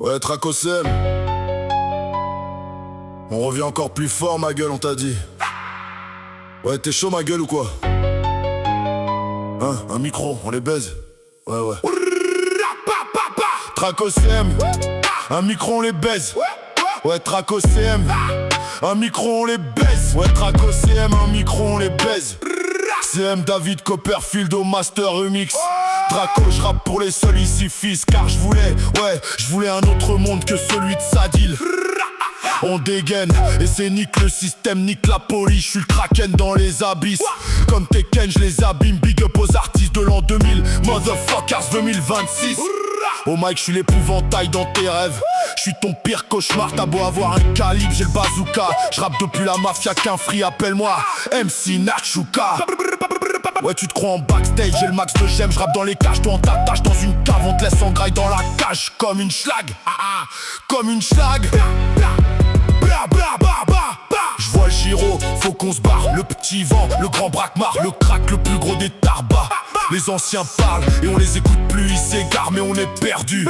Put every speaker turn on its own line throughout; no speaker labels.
Ouais, Tracosem. On revient encore plus fort, ma gueule, on t'a dit. Ouais, t'es chaud, ma gueule, ou quoi? Hein, un micro, on les baise. Ouais. Tracosem. Un micro, on les baise. Ouais, Tracosem. Un micro, on les baise. Ouais, Tracosem, un micro, on les baise. CM David Copperfield au Master Remix. Draco, je rappe pour les seuls ici fils. Car je voulais un autre monde que celui de Sadil. On dégaine, et c'est nique le système, nique la police. Je suis le kraken dans les abysses. Comme Tekken, je les abîme. Big up aux artistes de l'an 2000. Motherfuckers 2026. Au mic, je suis l'épouvantail dans tes rêves. Je suis ton pire cauchemar, t'as beau avoir un calibre, j'ai le bazooka. Je rappe depuis la mafia qu'un free, appelle-moi MC Nachuka. Ouais, tu te crois en backstage, j'ai le max de j'aime. Je rappe dans les cages, toi on t'attache dans une cave. On te laisse en graille dans la cage comme une schlag. Comme une schlag. Je vois le gyro, faut qu'on se barre. Le petit vent, le grand braquemar, le crack, le plus gros des tarbas. Les anciens parlent et on les écoute plus, ils s'égarent mais on est perdu.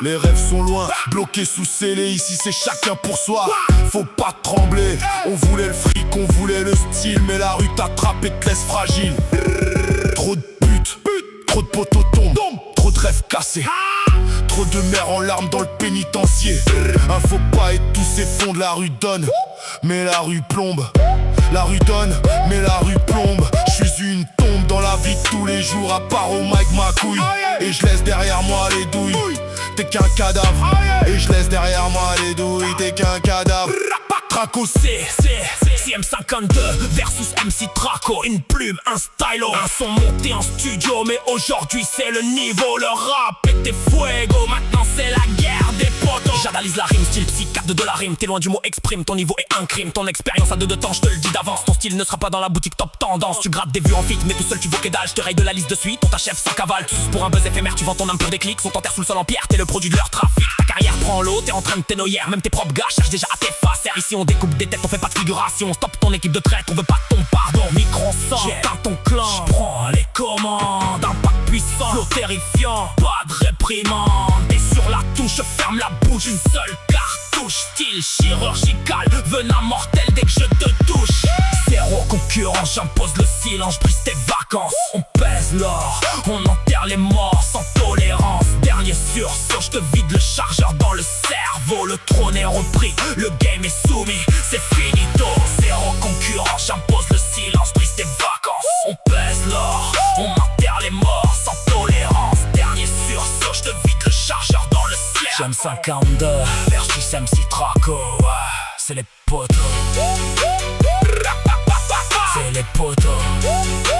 Les rêves sont loin, bloqués sous scellés, ici c'est chacun pour soi. Faut pas trembler, on voulait le fric, on voulait le style. Mais la rue t'attrape et te laisse fragile. Trop de putes, trop de poteaux tombent, trop de rêves cassés. Trop de mères en larmes dans le pénitencier. Un faux pas et tous ces fonds de la rue donnent. Mais la rue plombe. La rue donne, mais la rue plombe. Je suis une tombe dans la vie de tous les jours. À part au mic ma couille. Et je laisse derrière moi les douilles. T'es qu'un cadavre. Et je laisse derrière moi les douilles. T'es qu'un cadavre.
Traco CM52 versus MC Traco. Une plume, un stylo, un son monté en studio. Mais aujourd'hui c'est le niveau. Le rap était fuego. Maintenant c'est la guerre des potos. J'analyse la rime, style psychiatre de la rime. T'es loin du mot exprime, ton niveau est un crime. Ton expérience a de temps, je te le dis d'avance. Ton style ne sera pas dans la boutique top tendance. Tu grattes des vues en fit, mais tout seul tu vaux que dalle. Je te raye de la liste de suite, on t'achève sans cavale. Tous pour un buzz éphémère, tu vends ton âme pour des clics. Sont en terre sous le sol en pierre, t'es le produit de leur trafic. Ta carrière prend l'eau, t'es en train de t'énoyer. Même tes propres gars cherchent déjà à t'effacer. Ici on découpe des têtes, on fait pas de figuration. Stop ton équipe de traite, on veut pas ton pardon. Micro sort, j'éteins ton clan. J'prends les commandes, impact puissant, flow terrifiant, pas de réprimande. Et sur la touche, ferme la bouche, une seule cartouche. Style chirurgical, venin mortel dès que je te touche. Zéro concurrence, j'impose le silence, brise tes vacances. On pèse l'or, on enterre les morts sans tolérance. Dernier sursaut, je te vide le chargeur dans le cerveau. Le trône est repris, le game est soumis, c'est finito. Zéro concurrence, j'impose le silence, brise tes vacances. On pèse l'or, on enterre les morts sans tolérance. Dernier sursaut, je te vide le chargeur dans le cerveau. J'aime 52 versus MC Traco, c'est les potos. C'est les potos.